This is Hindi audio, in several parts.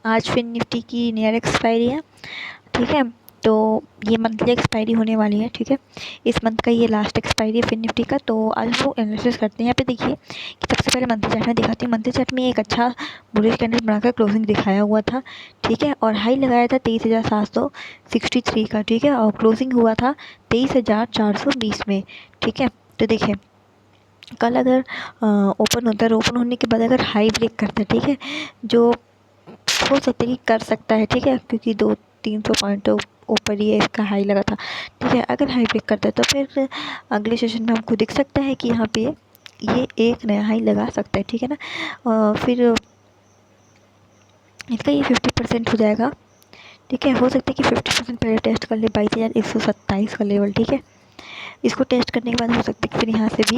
आज फिर निफ्टी की नियर एक्सपायरी है। ठीक है, तो ये मंथली एक्सपायरी होने वाली है। ठीक है, इस मंथ का ये लास्ट एक्सपायरी है फिर निफ्टी का। तो आज हम लोग एनालिसिस करते हैं। यहाँ पे देखिए कि सबसे पहले मंथली चार्ट में दिखाती हूँ। मंथली चार्ट में एक अच्छा बुलिश कैंडल बनाकर क्लोजिंग दिखाया हुआ था। ठीक है, और हाई लगाया था 23,763 का। ठीक है, और क्लोजिंग हुआ था 23,420 में। ठीक है, तो देखिए कल अगर ओपन होता है, ओपन होने के बाद अगर हाई ब्रेक करता है, ठीक है, जो हो सकता है कि कर सकता है। ठीक है, क्योंकि 200-300 पॉइंट ऊपर ही है इसका हाई लगा था। ठीक है, अगर हाई ब्रेक करता है तो फिर अगले सेशन में हमको दिख सकता है कि यहाँ पे ये एक नया हाई लगा सकता है। ठीक है ना, फिर इसका ये 50% हो जाएगा। ठीक है, हो सकता है कि 50% पहले टेस्ट कर ले 22,127 का लेवल। ठीक है, इसको टेस्ट करने के बाद हो सकता है कि फिर यहाँ से भी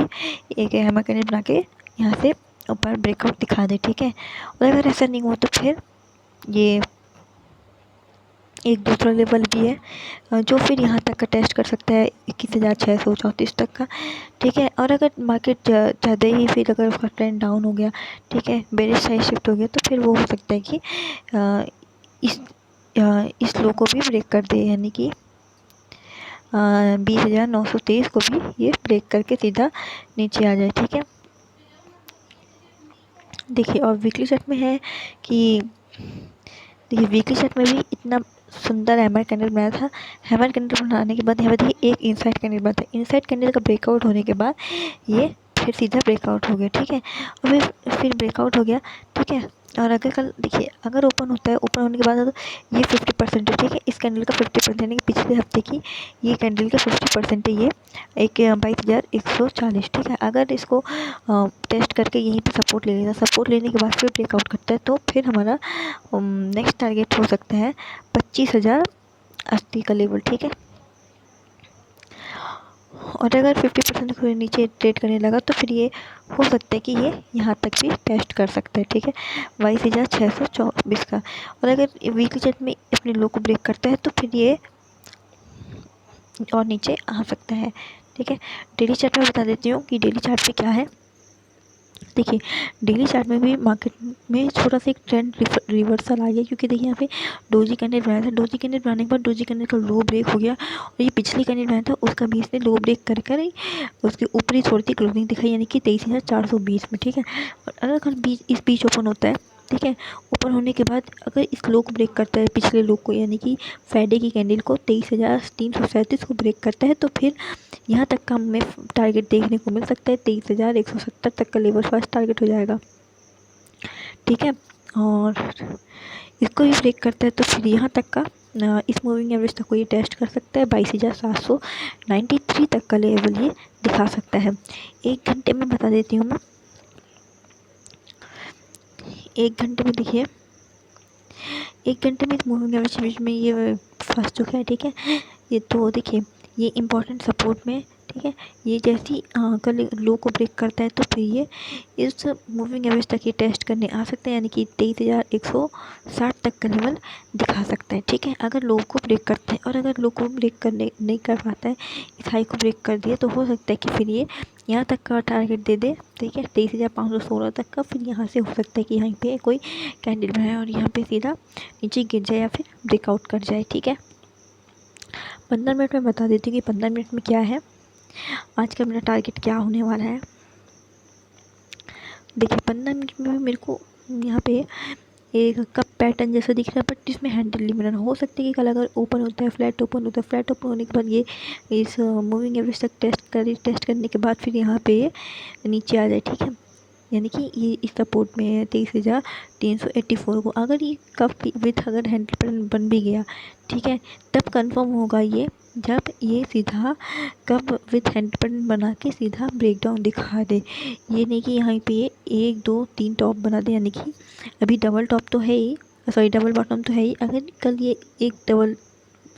एक हैमर कैंडल बना के यहाँ से ऊपर ब्रेकआउट दिखा दे। ठीक है, और अगर ऐसा नहीं हुआ तो फिर ये एक दूसरा लेवल भी है जो फिर यहाँ तक का टेस्ट कर सकता है 21,634 तक का। ठीक है, और अगर मार्केट ज़्यादा ही फिर अगर उसका ट्रेंड डाउन हो गया, ठीक है, बेरिश साइड शिफ्ट हो गया, तो फिर वो हो सकता है कि इस इस लो को भी ब्रेक कर दे, यानी कि 20,923 को भी ये ब्रेक करके सीधा नीचे आ जाए। ठीक है, देखिए और वीकली चार्ट में है कि देखिए वीकली चार्ट में भी इतना सुंदर हैमर कैंडल बनाया था। हैमर कैंडल बनाने के बाद यहाँ पे देखिए एक इनसाइड कैंडल बना था। इनसाइड कैंडल का ब्रेकआउट होने के बाद ये फिर सीधा ब्रेकआउट हो गया। ठीक है, और फिर ब्रेकआउट हो गया। ठीक है, और अगर कल देखिए अगर ओपन होता है, ओपन होने के बाद तो ये 50% है। ठीक है, इस कैंडल का 50% यानी कि पिछले हफ्ते की ये कैंडल का 50% है। ये एक 22,140। ठीक है, अगर इसको टेस्ट करके यहीं पे सपोर्ट ले लेगा, सपोर्ट लेने के बाद फिर ब्रेकआउट करता है तो फिर हमारा नेक्स्ट टारगेट हो सकता है 25,080 का लेवल। ठीक है, और अगर 50% नीचे ट्रेड करने लगा तो फिर ये हो सकता है कि ये यहाँ तक भी टेस्ट कर सकता है। ठीक है, 22,624 का। और अगर वीकली चार्ट में अपने लो को ब्रेक करता है तो फिर ये और नीचे आ सकता है। ठीक है, डेली चार्ट में बता देती हूँ कि डेली चार्ट पे क्या है। देखिए डेली चार्ट में भी मार्केट में थोड़ा सा एक ट्रेंड रिवर्सल आ गया, क्योंकि देखिए यहाँ पे डोजी कैंडल बनाया था। डोजी कैंडल बनाने के बाद डोजी कैंडल का लो ब्रेक हो गया, और ये पिछली कैंडल बनाया था उसका भी इसने लो ब्रेक कर कर उसके ऊपरी छोड़ती क्लोजिंग दिखाई, यानी कि 23,420 में। ठीक है, और अगर कल इस बीच ओपन होता है, ठीक है, ओपन होने के बाद अगर इस लो को ब्रेक करता है, पिछले लो को, यानी कि फ्राइडे की कैंडल को 23,337 को ब्रेक करता है, तो फिर यहाँ तक का हमें टारगेट देखने को मिल सकता है। 23,170 तक का लेवल फर्स्ट टारगेट हो जाएगा। ठीक है, और इसको भी ब्रेक करता है तो फिर यहाँ तक का इस मूविंग एवरेज तक को ये टेस्ट कर सकता है। 22,793 तक का लेवल ये दिखा सकता है। एक घंटे में बता देती हूँ मैं, एक घंटे में देखिए, एक घंटे में इस मूविंग एवरेज बीच में ये फंस चुका है। ठीक है, ये तो देखिए ये इम्पोर्टेंट सपोर्ट में। ठीक है, ये जैसी कल लो को ब्रेक करता है तो फिर ये इस मूविंग एवरेज तक ये टेस्ट करने आ सकते हैं, यानी कि 23,160 तक का लेवल दिखा सकता है। ठीक है, अगर लो को ब्रेक करते हैं, और अगर लो को ब्रेक करने नहीं कर पाता है, इस हाई को ब्रेक कर दिया, तो हो सकता है कि फिर ये यहाँ तक का टारगेट दे दे। ठीक है, 23,516 तक का। फिर यहाँ से हो सकता है कि यहाँ पे कोई कैंडल बनाए और यहाँ पे सीधा नीचे गिर जाए या फिर ब्रेकआउट कर जाए। ठीक है, 15 मिनट में बता देती हूँ कि 15 मिनट में क्या है, आज का मेरा टारगेट क्या होने वाला है। देखिए 15 मिनट में मेरे को यहाँ पे एक कप पैटर्न जैसा दिख रहा है, बट इसमें हैंडल नहीं बना। हो सकता है कि कल अगर ओपन होता है, फ्लैट ओपन होता है, फ्लैट ओपन होने के बाद ये इस मूविंग एवरेज तक टेस्ट करने के बाद फिर यहाँ पे नीचे आ जाए। ठीक है, यानी कि ये इस सपोर्ट में है 23,384 को। अगर ये कप विथ अगर हैंडल पैटर्न बन भी गया, ठीक है, तब कंफर्म होगा ये जब ये सीधा कप विथ हैंड पैटर्न बना के सीधा ब्रेकडाउन दिखा दे। ये नहीं कि यहाँ पे ये 1 2 3 टॉप बना दे, यानी कि अभी डबल टॉप तो है ही, सॉरी डबल बॉटम तो है ही। अगर कल ये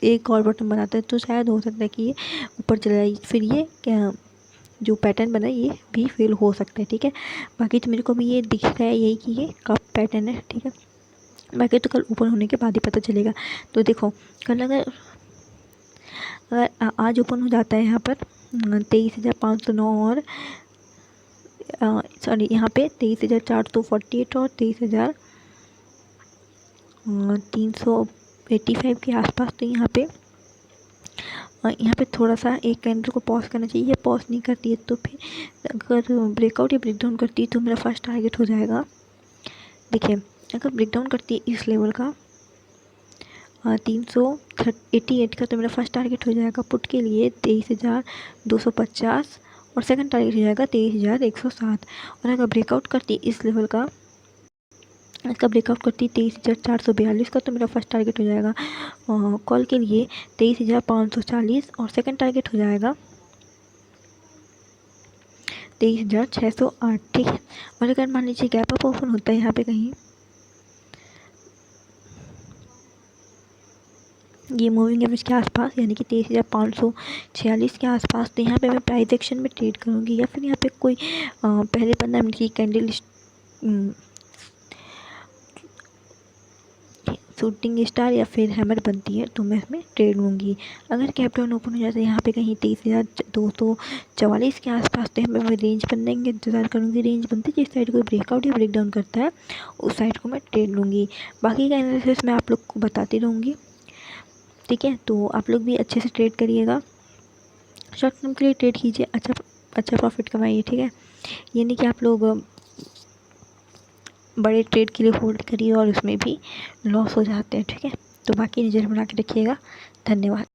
एक और बॉटम बनाता है तो शायद हो सकता है कि ये ऊपर चला जाए, फिर ये क्या जो पैटर्न बना है ये भी फेल हो सकता है। ठीक है, बाकी तो मेरे को भी ये दिख रहा है यही कि ये कप पैटर्न है। ठीक है, बाकी तो कल ओपन होने के बाद ही पता चलेगा। तो देखो कल अगर आज ओपन हो जाता है यहाँ पर 23,509 और सॉरी यहाँ पे 23,448 और 23,000 385 के आसपास। तो यहाँ पे थोड़ा सा एक कैंडल को पॉज करना चाहिए, या पॉज नहीं करती है तो फिर अगर ब्रेकआउट या ब्रेकडाउन करती है तो मेरा फर्स्ट टारगेट हो जाएगा। देखिए, अगर ब्रेकडाउन करती है इस लेवल का 388 का, तो मेरा फर्स्ट टारगेट हो जाएगा पुट के लिए 23,250 और सेकंड टारगेट हो जाएगा 23,107। और अगर ब्रेकआउट करती है इस लेवल का, इसका ब्रेकआउट करती है 23,442 का, तो मेरा फर्स्ट टारगेट हो जाएगा कॉल के लिए 23,540 और सेकंड टारगेट हो जाएगा 23,608। ठीक है। और अगर मान लीजिए गैप अप ओपन होता है यहाँ पे कहीं, ये मूविंग एवरेज के आसपास, यानी कि 23,546 के आसपास, तो यहाँ पे मैं प्राइस एक्शन में ट्रेड करूँगी, या फिर यहाँ पे कोई पहले 15 मिनट की कैंडल शूटिंग स्टार या फिर हैमर बनती है तो मैं इसमें ट्रेड लूँगी। अगर कैप डाउन ओपन हो जाता है यहाँ पे कहीं 23,244 के आसपास, तो यहाँ पे मैं रेंज बनने का इंतज़ार करूँगी। रेंज बनती है जिस साइड को ब्रेकआउट या ब्रेकडाउन करता है उस साइड को मैं ट्रेड लूँगी। बाकी का एनालिसिस मैं आप लोग को बताती रहूँगी। ठीक है, तो आप लोग भी अच्छे से ट्रेड करिएगा, शॉर्ट टर्म के लिए ट्रेड कीजिए, अच्छा प्रॉफिट कमाइए। ठीक है, ये नहीं कि आप लोग बड़े ट्रेड के लिए होल्ड करिए और उसमें भी लॉस हो जाते हैं। ठीक है, तो बाकी नज़र बना के रखिएगा। धन्यवाद।